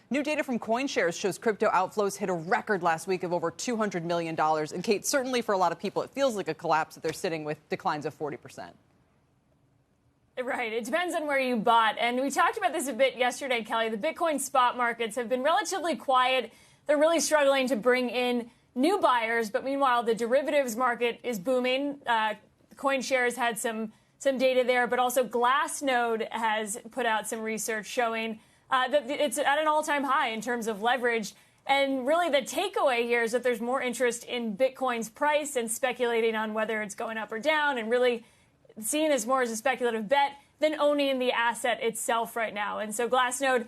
New data from CoinShares shows crypto outflows hit a record last week of over $200 million. And Kate, certainly for a lot of people, it feels like a collapse that they're sitting with declines of 40%. Right. It depends on where you bought. And we talked about this a bit yesterday, Kelly. The Bitcoin spot markets have been relatively quiet. They're really struggling to bring in new buyers. But meanwhile, the derivatives market is booming. CoinShares had some data there, but also Glassnode has put out some research showing that it's at an all-time high in terms of leverage. And really the takeaway here is that there's more interest in Bitcoin's price and speculating on whether it's going up or down, and really seen as more as a speculative bet than owning the asset itself right now. And so Glassnode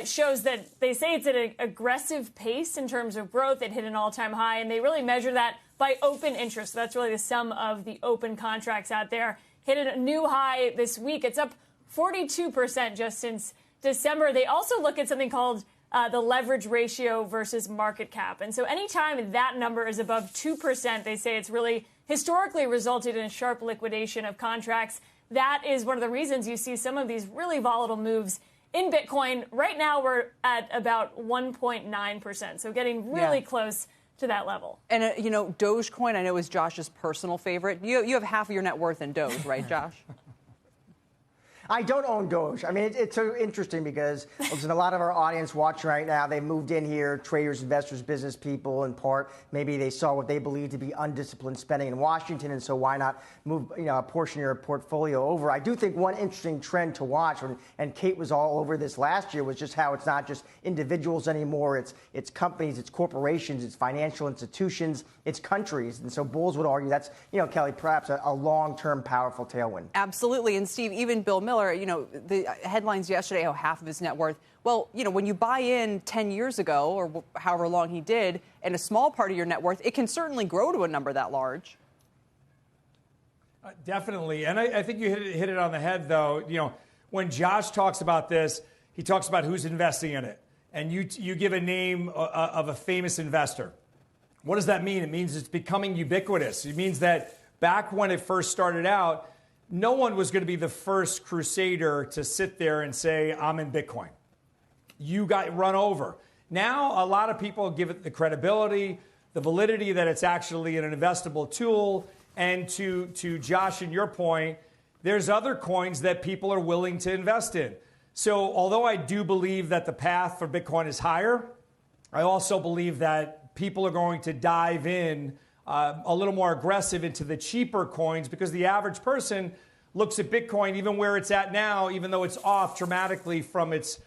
shows that they say it's at an aggressive pace in terms of growth. It hit an all-time high, and they really measure that by open interest. So that's really the sum of the open contracts out there. Hit a new high this week. It's up 42% just since December. They also look at something called the leverage ratio versus market cap. And so anytime that number is above 2%, they say it's really historically resulted in a sharp liquidation of contracts. That is one of the reasons you see some of these really volatile moves in Bitcoin. Right now, we're at about 1.9%. So getting really close to that level. And, Dogecoin, I know, is Josh's personal favorite. You have half of your net worth in Doge, right, Josh? I don't own Doge. I mean, it's so interesting because listen, a lot of our audience watching right now, they moved in here, traders, investors, business people, in part. Maybe they saw what they believe to be undisciplined spending in Washington, and so why not move a portion of your portfolio over? I do think one interesting trend to watch, and Kate was all over this last year, was just how it's not just individuals anymore. It's companies, it's corporations, it's financial institutions, it's countries. And so bulls would argue that's, Kelly, perhaps a long-term powerful tailwind. Absolutely. And Steve, even Bill Miller, the headlines yesterday, half of his net worth. Well, when you buy in 10 years ago or however long he did, and a small part of your net worth, it can certainly grow to a number that large. Definitely. And I think you hit it on the head, though. When Josh talks about this, he talks about who's investing in it. And you give a name of a famous investor. What does that mean? It means it's becoming ubiquitous. It means that back when it first started out, no one was going to be the first crusader to sit there and say, I'm in Bitcoin. You got run over. Now, a lot of people give it the credibility, the validity that it's actually an investable tool. And to Josh and your point, there's other coins that people are willing to invest in. So although I do believe that the path for Bitcoin is higher, I also believe that people are going to dive in a little more aggressive into the cheaper coins, because the average person looks at Bitcoin, even where it's at now, even though it's off dramatically from its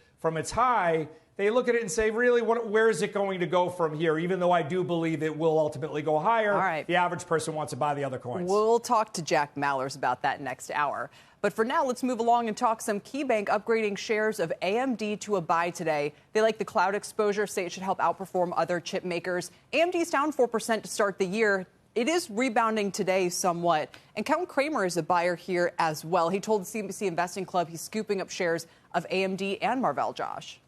high, they look at it and say, really, where is it going to go from here? Even though I do believe it will ultimately go higher, right. The average person wants to buy the other coins. We'll talk to Jack Mallers about that next hour. But for now, let's move along and talk some KeyBank upgrading shares of AMD to a buy today. They like the cloud exposure, say it should help outperform other chip makers. AMD's down 4% to start the year. It is rebounding today somewhat. And Count Kramer is a buyer here as well. He told the CNBC Investing Club he's scooping up shares of AMD and Marvell, Josh.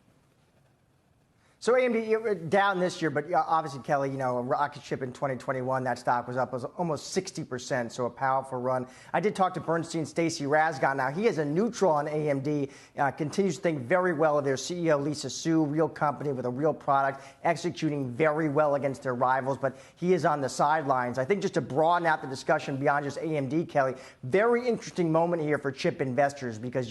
So AMD down this year, but obviously, Kelly, a rocket ship in 2021, that stock was up almost 60%, so a powerful run. I did talk to Bernstein's Stacy Rasgon. Now, he is a neutral on AMD, continues to think very well of their CEO, Lisa Su, real company with a real product, executing very well against their rivals, but he is on the sidelines. I think just to broaden out the discussion beyond just AMD, Kelly, very interesting moment here for chip investors, because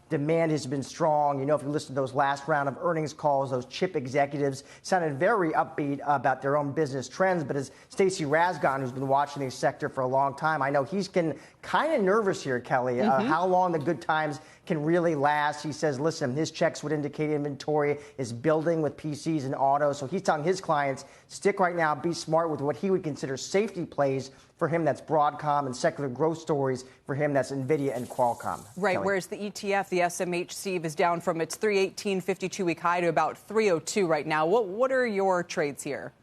demand has been strong. If you listen to those last round of earnings calls, those chip executives sounded very upbeat about their own business trends. But as Stacy Rasgon, who's been watching this sector for a long time, I know he's kind of nervous here, Kelly, how long the good times can really last. He says, listen, his checks would indicate inventory is building with PCs and autos. So he's telling his clients, stick right now, be smart with what he would consider safety plays. For him, that's Broadcom, and secular growth stories for him, that's NVIDIA and Qualcomm. Right, Kelly. whereas the ETF, the SMH, Steve, is down from its 318 52-week high to about 302 right now. What are your trades here?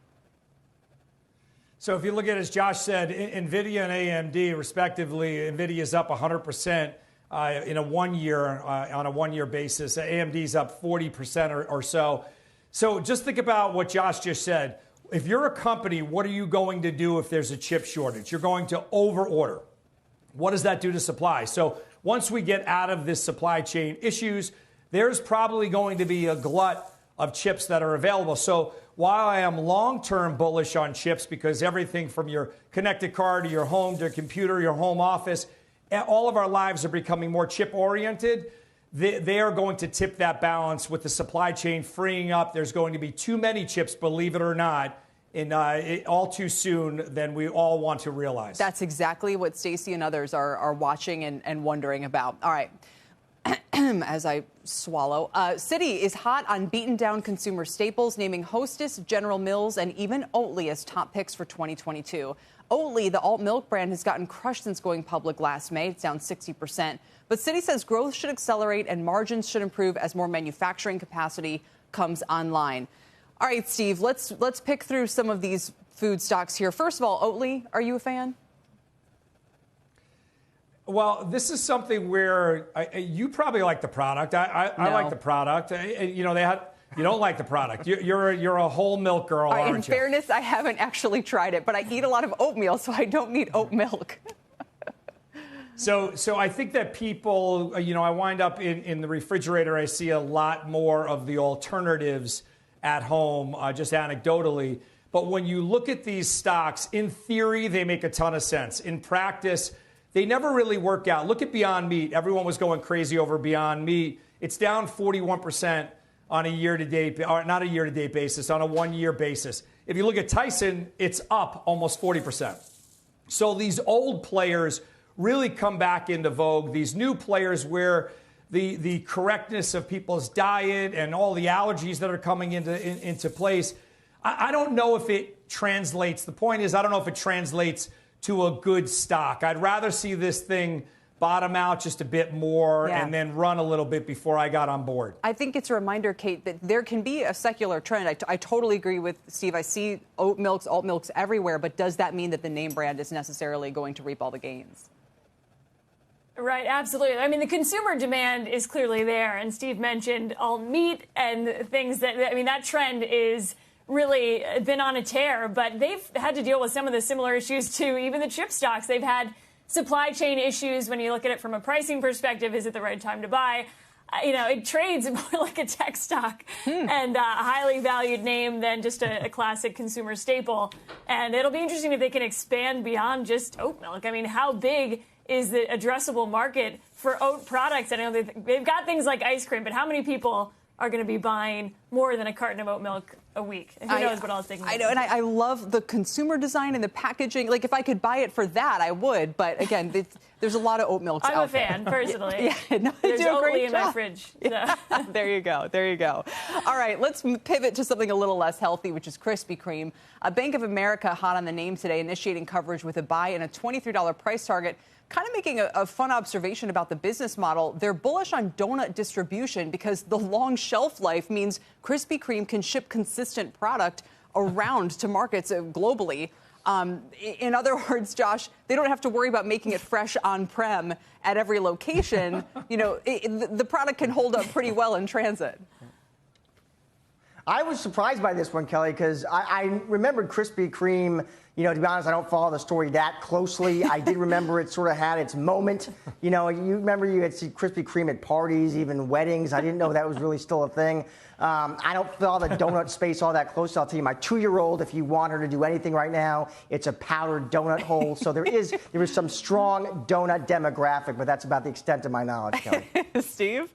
So if you look at, as Josh said, NVIDIA and AMD, respectively, NVIDIA is up 100% in a 1 year, on a 1 year basis. AMD's up 40% or so. So just think about what Josh just said. If you're a company, what are you going to do if there's a chip shortage? You're going to overorder. What does that do to supply? So once we get out of this supply chain issues, there's probably going to be a glut of chips that are available. So while I am long-term bullish on chips, because everything from your connected car to your home to your computer, your home office, all of our lives are becoming more chip-oriented, they are going to tip that balance with the supply chain freeing up. There's going to be too many chips, believe it or not, all too soon than we all want to realize. That's exactly what Stacey and others are watching and wondering about. All right. As I swallow. Citi is hot on beaten down consumer staples, naming Hostess, General Mills, and even Oatly as top picks for 2022. Oatly, the alt milk brand, has gotten crushed since going public last May. It's down 60%. But Citi says growth should accelerate and margins should improve as more manufacturing capacity comes online. All right, Steve, let's pick through some of these food stocks here. First of all, Oatly, are you a fan? Well, this is something where you probably like the product. I like the product. You don't like the product. You're a whole milk girl, aren't you? In fairness, I haven't actually tried it, but I eat a lot of oatmeal, so I don't need oat milk. So I think that people, I wind up in the refrigerator. I see a lot more of the alternatives at home, just anecdotally. But when you look at these stocks, in theory, they make a ton of sense. In practice, they never really work out. Look at Beyond Meat. Everyone was going crazy over Beyond Meat. It's down 41% on a year-to-date, or not a year-to-date basis, on a one-year basis. If you look at Tyson, it's up almost 40%. So these old players really come back into vogue. These new players where the correctness of people's diet and all the allergies that are coming into place, I don't know if it translates. The point is, I don't know if it translates to a good stock. I'd rather see this thing bottom out just a bit more and then run a little bit before I got on board. I think it's a reminder, Kate, that there can be a secular trend. I totally agree with Steve. I see oat milks, alt milks everywhere, but does that mean that the name brand is necessarily going to reap all the gains? Right, absolutely. I mean, the consumer demand is clearly there, and Steve mentioned alt meat and things that trend is really been on a tear, but they've had to deal with some of the similar issues to even the chip stocks. They've had supply chain issues. When you look at it from a pricing perspective, is it the right time to buy? It trades more like a tech stock and a highly valued name than just a classic consumer staple. And it'll be interesting if they can expand beyond just oat milk. I mean, how big is the addressable market for oat products? I know they've got things like ice cream, but how many people are going to be buying more than a carton of oat milk a week? And who knows what else they can do. I know, and I love the consumer design and the packaging. Like, if I could buy it for that, I would. But again, there's a lot of oat milks out there. I'm a fan, personally. There's Oatly in my fridge. So. There you go. All right, let's pivot to something a little less healthy, which is Krispy Kreme. Bank of America hot on the name today, initiating coverage with a buy and a $23 price target. Kind of making a fun observation about the business model. They're bullish on donut distribution because the long shelf life means Krispy Kreme can ship consistent product around to markets globally. In other words, Josh, they don't have to worry about making it fresh on-prem at every location. The product can hold up pretty well in transit. I was surprised by this one, Kelly, because I remembered Krispy Kreme. To be honest, I don't follow the story that closely. I did remember it sort of had its moment. You remember you had seen Krispy Kreme at parties, even weddings. I didn't know that was really still a thing. I don't follow the donut space all that close. I'll tell you, my 2-year-old, if you want her to do anything right now, it's a powdered donut hole. So there is some strong donut demographic, but that's about the extent of my knowledge, Kelly. Steve?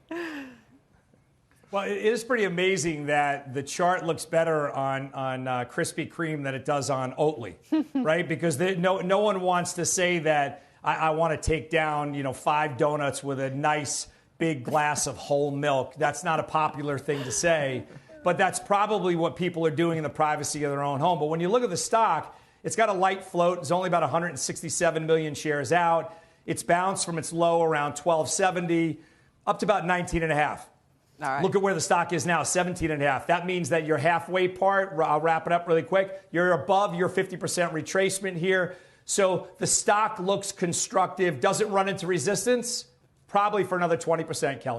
Well, it is pretty amazing that the chart looks better on Krispy Kreme than it does on Oatly, right? Because no one wants to say that I want to take down 5 donuts with a nice big glass of whole milk. That's not a popular thing to say, but that's probably what people are doing in the privacy of their own home. But when you look at the stock, it's got a light float. It's only about 167 million shares out. It's bounced from its low around 1270 up to about 19.5. All right. Look at where the stock is now, 17.5. That means that your halfway part, I'll wrap it up really quick, you're above your 50% retracement here. So the stock looks constructive. Does it run into resistance? Probably for another 20%, Kelly.